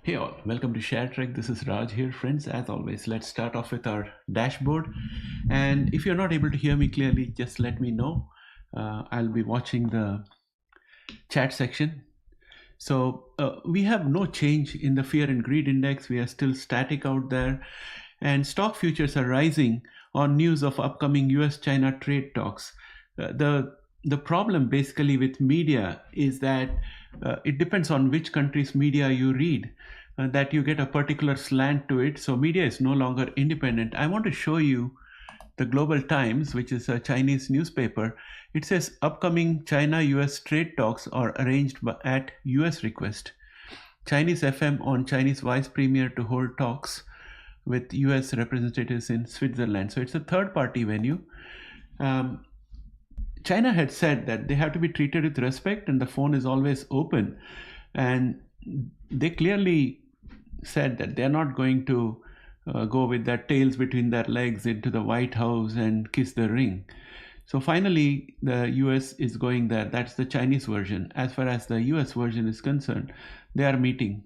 Hey all, welcome to ShareTreck. This is Raj here. Friends, as always, let's start off with our dashboard. And if you're not able to hear me clearly, just let me know. I'll be watching the chat section. So we have no change in the fear and greed index. We are still static out there. And stock futures are rising on news of upcoming US-China trade talks. The problem basically with media is that it depends on which country's media you read, that you get a particular slant to it. So media is no longer independent. I want to show you the Global Times, which is a Chinese newspaper. It says upcoming China-US trade talks are arranged at US request. Chinese FM on Chinese vice premier to hold talks with US representatives in Switzerland. So it's a third-party venue. China had said that they have to be treated with respect and the phone is always open. And they clearly said that they're not going to go with their tails between their legs into the White House and kiss the ring. So finally, the US is going there. That's the Chinese version. As far as the US version is concerned, they are meeting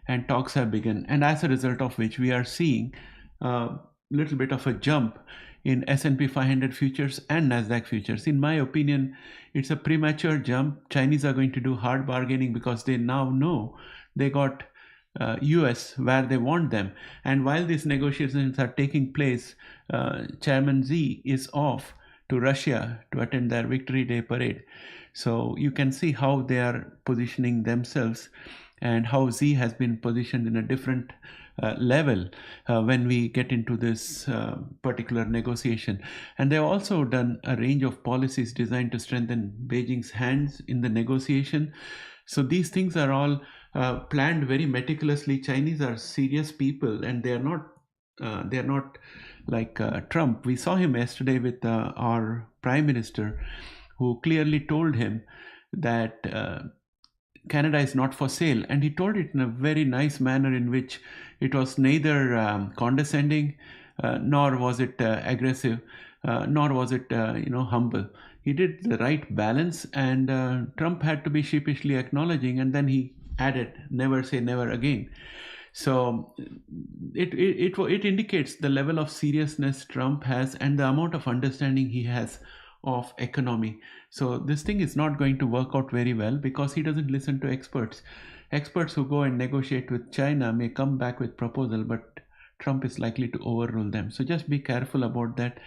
and talks have begun. And as a result of which, we are seeing a little bit of a jump in S&P 500 futures and NASDAQ futures. In my opinion, it's a premature jump. Chinese are going to do hard bargaining because they now know they got US where they want them. And while these negotiations are taking place, Chairman Xi is off to Russia to attend their Victory Day parade. So you can see how they are positioning themselves and how Xi has been positioned in a different level when we get into this particular negotiation. And they've also done a range of policies designed to strengthen Beijing's hands in the negotiation. So these things are all planned very meticulously. Chinese are serious people, and they're not like Trump. We saw him yesterday with our Prime Minister, who clearly told him that Canada is not for sale, and he told it in a very nice manner in which it was neither condescending nor was it aggressive, nor was it humble. He did the right balance, and Trump had to be sheepishly acknowledging, and then he added, never say never again. So it indicates the level of seriousness Trump has and the amount of understanding he has of economy. So this thing is not going to work out very well because he doesn't listen to experts. Experts who go and negotiate with China may come back with proposal, but Trump is likely to overrule them. So just be careful about that.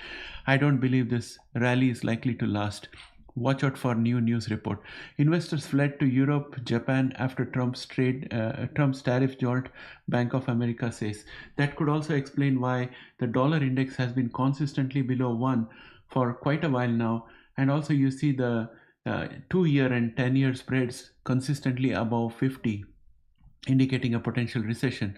I don't believe this rally is likely to last. Watch out for new news report. Investors fled to Europe, Japan after Trump's tariff jolt, Bank of America says. That could also explain why the dollar index has been consistently below 1 for quite a while now. And also you see the 2-year and 10-year spreads consistently above 50, indicating a potential recession.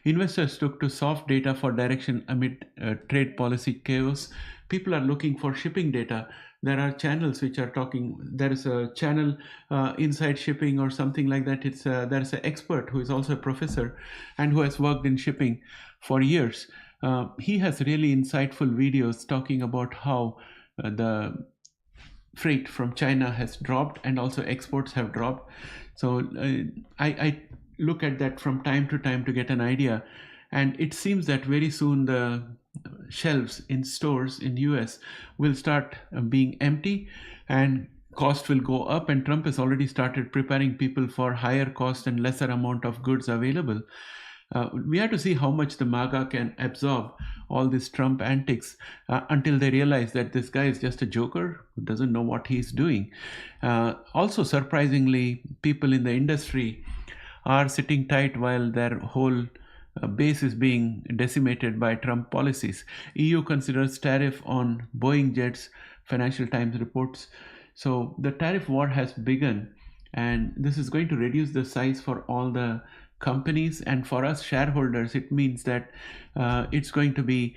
Investors took to soft data for direction amid trade policy chaos. People are looking for shipping data. There are channels which are talking. There is a channel inside shipping or something like that. There's an expert who is also a professor and who has worked in shipping for years. He has really insightful videos talking about how the freight from China has dropped and also exports have dropped. So I look at that from time to time to get an idea. And it seems that very soon the shelves in stores in US will start being empty and cost will go up, and Trump has already started preparing people for higher cost and lesser amount of goods available. We have to see how much the MAGA can absorb all this Trump antics until they realize that this guy is just a joker who doesn't know what he's doing. Also, surprisingly, people in the industry are sitting tight while their whole base is being decimated by Trump policies. EU considers tariff on Boeing jets, Financial Times reports. So the tariff war has begun, and this is going to reduce the size for all the companies, and for us shareholders it means that it's going to be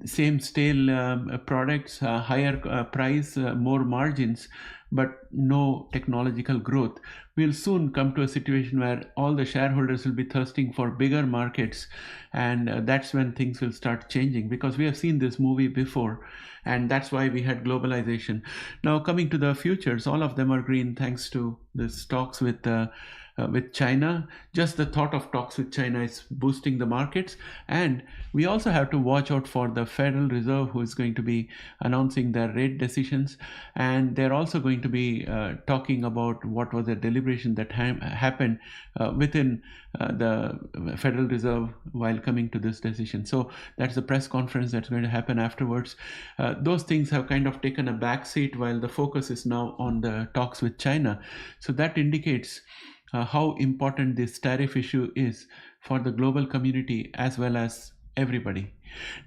same stale products, higher price, more margins, but no technological growth. We'll soon come to a situation where all the shareholders will be thirsting for bigger markets, and that's when things will start changing, because we have seen this movie before, and that's why we had globalization. Now coming to the futures, all of them are green thanks to the stocks with China. Just the thought of talks with China is boosting the markets. And we also have to watch out for the Federal Reserve, who is going to be announcing their rate decisions. And they're also going to be talking about what was the deliberation that happened within the Federal Reserve while coming to this decision. So that's the press conference that's going to happen afterwards. Those things have kind of taken a backseat while the focus is now on the talks with China. So that indicates how important this tariff issue is for the global community as well as everybody.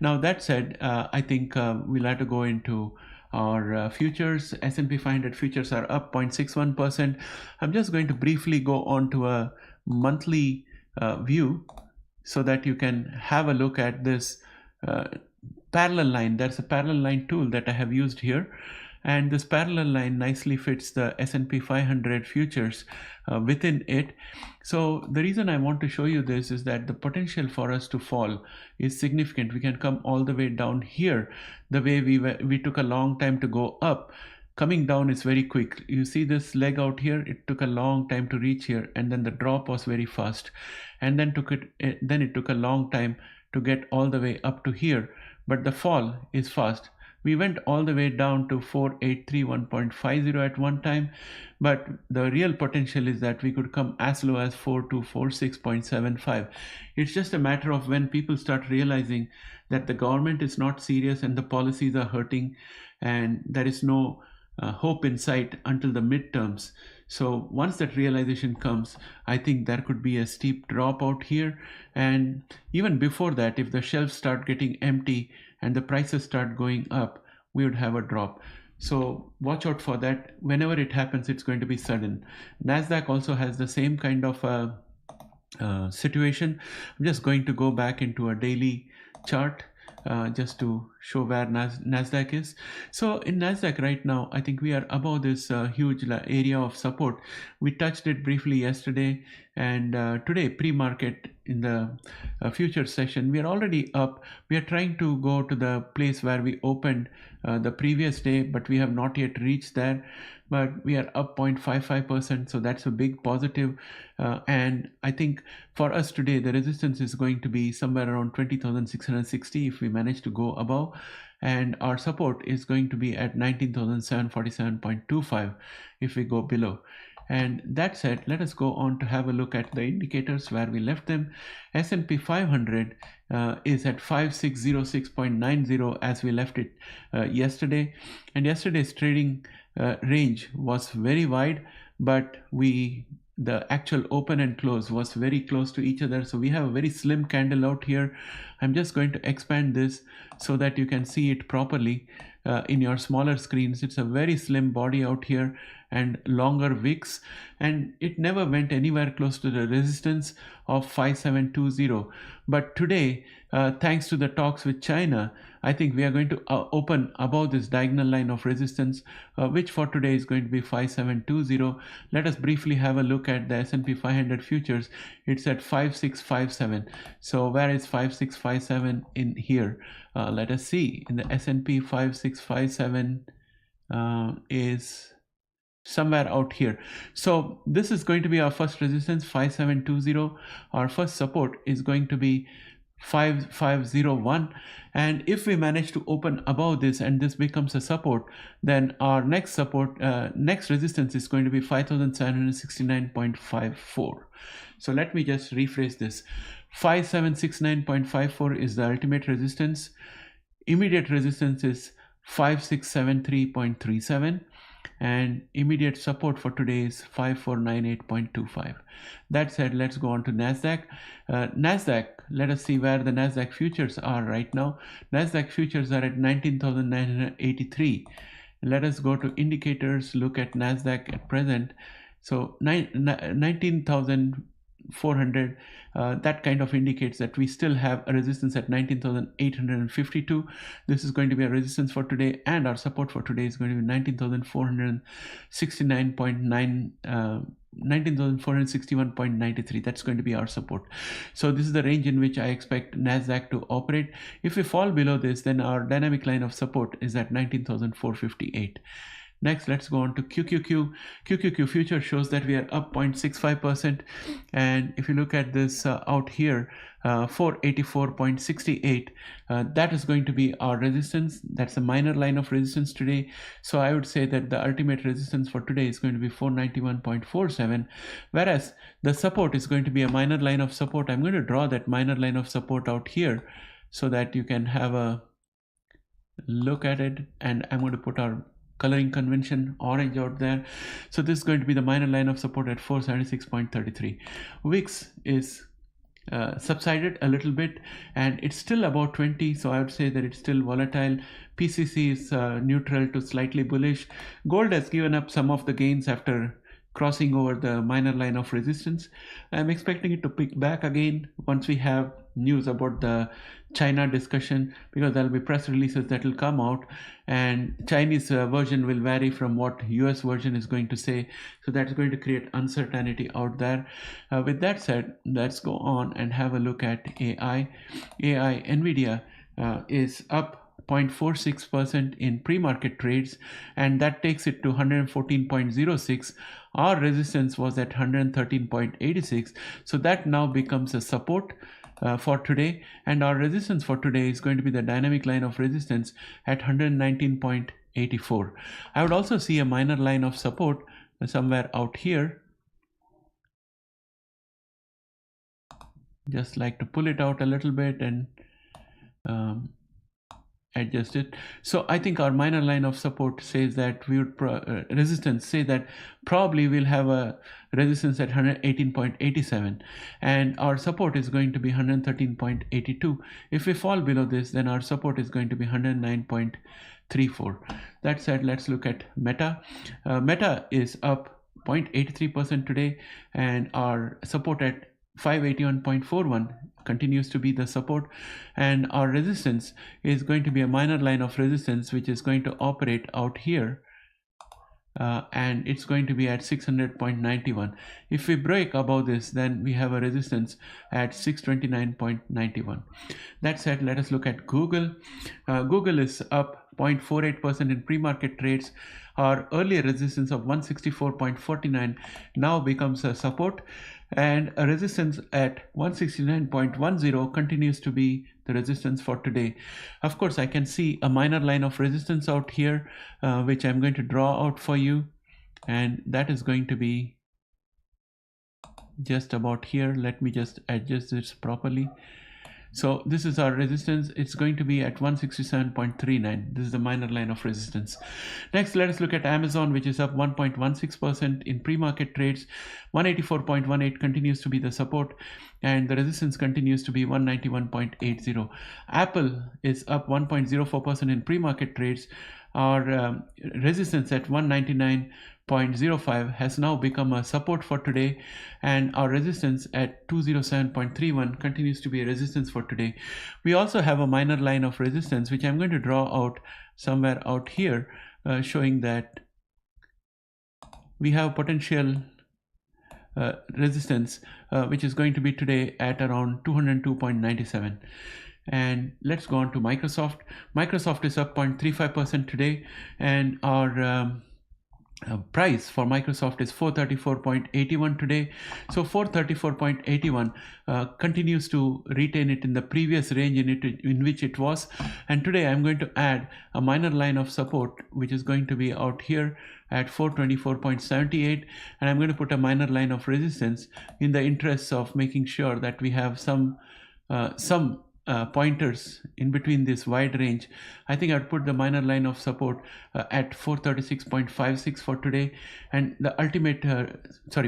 Now that said, I think we'll have to go into our futures. S&P 500 futures are up 0.61%. I'm just going to briefly go on to a monthly view so that you can have a look at this parallel line. There's a parallel line tool that I have used here. And this parallel line nicely fits the S&P 500 futures within it. So the reason I want to show you this is that the potential for us to fall is significant. We can come all the way down here. The way we took a long time to go up, coming down is very quick. You see this leg out here, it took a long time to reach here, and then the drop was very fast. And then it took a long time to get all the way up to here, but the fall is fast. We went all the way down to 4831.50 at one time, but the real potential is that we could come as low as 4246.75. It's just a matter of when people start realizing that the government is not serious and the policies are hurting, and there is no hope in sight until the midterms. So once that realization comes, I think there could be a steep drop out here. And even before that, if the shelves start getting empty and the prices start going up, we would have a drop. So watch out for that. Whenever it happens, it's going to be sudden. NASDAQ also has the same kind of situation. I'm just going to go back into a daily chart just to show where NASDAQ is. So in NASDAQ right now, I think we are above this huge area of support. We touched it briefly yesterday, and today pre-market in the future session, we are already up. We are trying to go to the place where we opened the previous day, but we have not yet reached there. But we are up 0.55%, so that's a big positive. And I think for us today, the resistance is going to be somewhere around 20,660 if we manage to go above, and our support is going to be at 19,747.25 if we go below. And that said, let us go on to have a look at the indicators where we left them. S&P 500 is at 5606.90 as we left it yesterday, and yesterday's trading range was very wide, but the actual open and close was very close to each other. So we have a very slim candle out here. I'm just going to expand this so that you can see it properly in your smaller screens. It's a very slim body out here and longer wicks, and it never went anywhere close to the resistance of 5720. But today, thanks to the talks with China, I think we are going to open above this diagonal line of resistance, which for today is going to be 5720. Let us briefly have a look at the S&P 500 futures. It's at 5657. So where is 5657 in here? Let us see. In the S&P 5657 is somewhere out here. So this is going to be our first resistance, 5720. Our first support is going to be 5501, and if we manage to open above this and this becomes a support, then our next resistance is going to be 5769.54. So let me just rephrase this. 5769.54 is the ultimate resistance. Immediate resistance is 5673.37, and immediate support for today is 5498.25. That said, let's go on to NASDAQ. NASDAQ, let us see where the NASDAQ futures are right now. NASDAQ futures are at 19,983. Let us go to indicators, look at NASDAQ at present. So 19,000 19,400. That kind of indicates that we still have a resistance at 19,852. This is going to be a resistance for today, and our support for today is going to be 19,469.9. 19,461.93. That's going to be our support. So this is the range in which I expect NASDAQ to operate. If we fall below this, then our dynamic line of support is at 19,458. Next, let's go on to QQQ. QQQ future shows that we are up 0.65%. And if you look at this out here, 484.68, that is going to be our resistance. That's a minor line of resistance today. So I would say that the ultimate resistance for today is going to be 491.47, whereas the support is going to be a minor line of support. I'm going to draw that minor line of support out here so that you can have a look at it. And I'm going to put our coloring convention orange out there. So this is going to be the minor line of support at 476.33. VIX is subsided a little bit, and it's still about 20, so I would say that it's still volatile. PCC is neutral to slightly bullish. Gold has given up some of the gains after crossing over the minor line of resistance. I'm expecting it to pick back again once we have news about the China discussion, because there'll be press releases that will come out, and Chinese version will vary from what US version is going to say. So that's going to create uncertainty out there. With that said, let's go on and have a look at AI. NVDA is up 0.46% in pre-market trades, and that takes it to 114.06. Our resistance was at 113.86, so that now becomes a support for today, and our resistance for today is going to be the dynamic line of resistance at 119.84. I would also see a minor line of support somewhere out here. Just like to pull it out a little bit and adjust it. So I think our minor line of support says that we would resistance say that probably we'll have a resistance at 118.87, and our support is going to be 113.82. If we fall below this, then our support is going to be 109.34. That said, let's look at Meta. Meta is up 0.83% today, and our support at 581.41 continues to be the support, and our resistance is going to be a minor line of resistance which is going to operate out here, and it's going to be at 600.91. If we break above this, then we have a resistance at 629.91. That said, let us look at Google. Google is up 0.48% in pre-market trades. Our earlier resistance of 164.49 now becomes a support, and a resistance at 169.10 continues to be the resistance for today. Of course, I can see a minor line of resistance out here, which I'm going to draw out for you, and that is going to be just about here. Let me just adjust this properly. So this is our resistance. It's going to be at 167.39. This is the minor line of resistance. Next, let us look at Amazon, which is up 1.16% in pre-market trades. 184.18 continues to be the support, and the resistance continues to be 191.80. Apple is up 1.04% in pre-market trades. Our resistance at 199.05 has now become a support for today, and our resistance at 207.31 continues to be a resistance for today. We also have a minor line of resistance which I'm going to draw out somewhere out here, showing that we have potential resistance which is going to be today at around 202.97. And let's go on to Microsoft. Microsoft is up 0.35% today, and our price for Microsoft is 434.81 today. So 434.81 continues to retain it in the previous range in which it was, and today I'm going to add a minor line of support which is going to be out here at 424.78, and I'm going to put a minor line of resistance in the interests of making sure that we have some pointers in between this wide range, I think I'd put the minor line of support at 436.56 for today, and the ultimate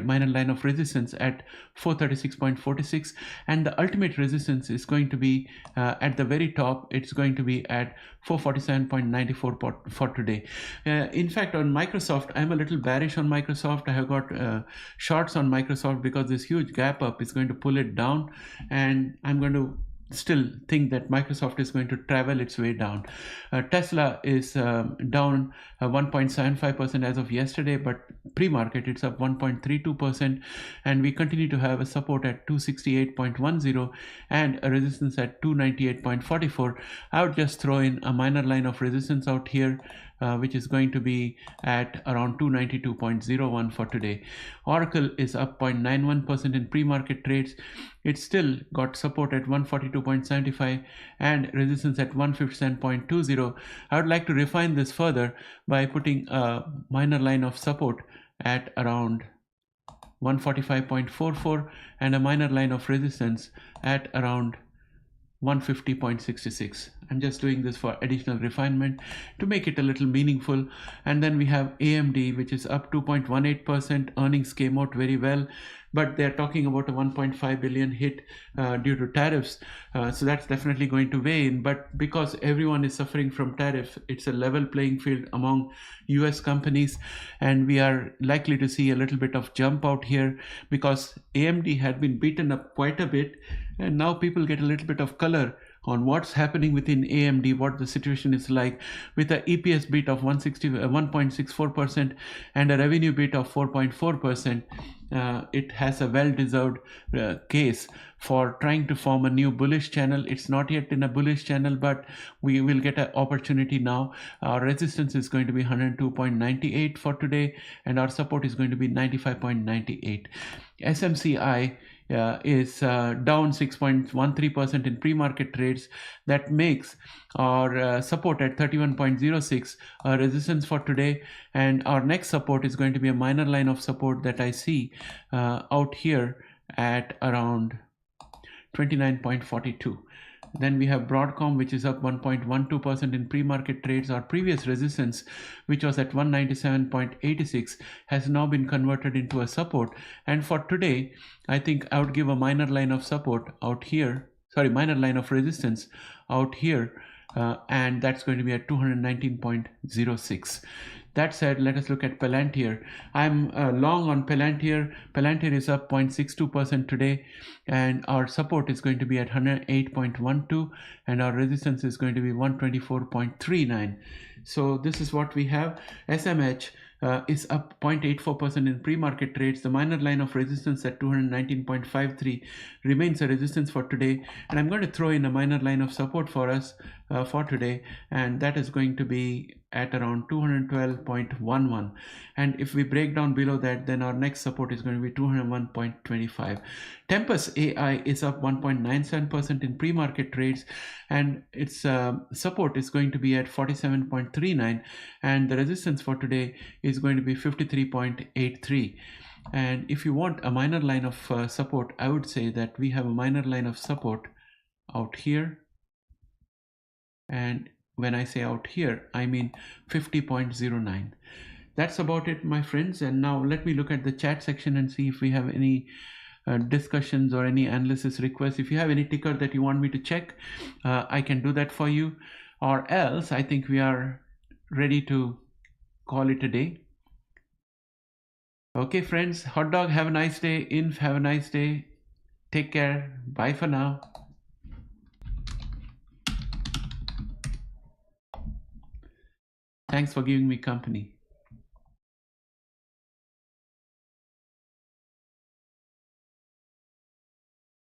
minor line of resistance at 436.46, and the ultimate resistance is going to be at the very top. It's going to be at 447.94 for today. In fact, on Microsoft, I'm a little bearish on Microsoft. I have got shorts on Microsoft because this huge gap up is going to pull it down, and I'm going to still think that Microsoft is going to travel its way down. Tesla is down 1.75% as of yesterday, but pre-market it's up 1.32%, and we continue to have a support at 268.10 and a resistance at 298.44. I would just throw in a minor line of resistance out here, which is going to be at around 292.01 for today. Oracle is up 0.91% in pre-market trades. It's still got support at 142.75 and resistance at 157.20. I would like to refine this further by putting a minor line of support at around 145.44 and a minor line of resistance at around 150.66. I'm just doing this for additional refinement to make it a little meaningful. And then we have AMD, which is up 2.18%. Earnings came out very well, but they're talking about a 1.5 billion hit due to tariffs. So that's definitely going to weigh in. But because everyone is suffering from tariffs, it's a level playing field among US companies, and we are likely to see a little bit of jump out here because AMD had been beaten up quite a bit, and now people get a little bit of color on what's happening within AMD, what the situation is like, with a EPS beat of 1.64% and a revenue beat of 4.4%. It has a well-deserved case for trying to form a new bullish channel. It's not yet in a bullish channel, but we will get an opportunity now. Our resistance is going to be 102.98 for today, and our support is going to be 95.98. SMCI is down 6.13% in pre-market trades. That makes our support at 31.06, resistance for today, and our next support is going to be a minor line of support that I see out here at around 29.42. Then we have Broadcom, which is up 1.12% in pre-market trades. Our previous resistance, which was at 197.86, has now been converted into a support. And for today, I think I would give a minor line of support out here, minor line of resistance out here, and that's going to be at 219.06. That said, let us look at Palantir. I'm long on Palantir. Palantir is up 0.62% today, and our support is going to be at 108.12, and our resistance is going to be 124.39. So this is what we have. SMH is up 0.84% in pre-market trades. The minor line of resistance at 219.53 remains a resistance for today, and I'm going to throw in a minor line of support for us for today, and that is going to be at around 212.11. And if we break down below that, then our next support is going to be 201.25. Tempus AI is up 1.97% in pre-market trades, and its support is going to be at 47.39, and the resistance for today is going to be 53.83. And if you want a minor line of support, I would say that we have a minor line of support out here, and when I say out here, I mean 50.09. That's about it, my friends. And now let me look at the chat section and see if we have any discussions or any analysis requests. If you have any ticker that you want me to check, I can do that for you, or else I think we are ready to call it a day. Okay, friends, hot dog, have a nice day. Inf, have a nice day. Take care. Bye for now. Thanks for giving me company.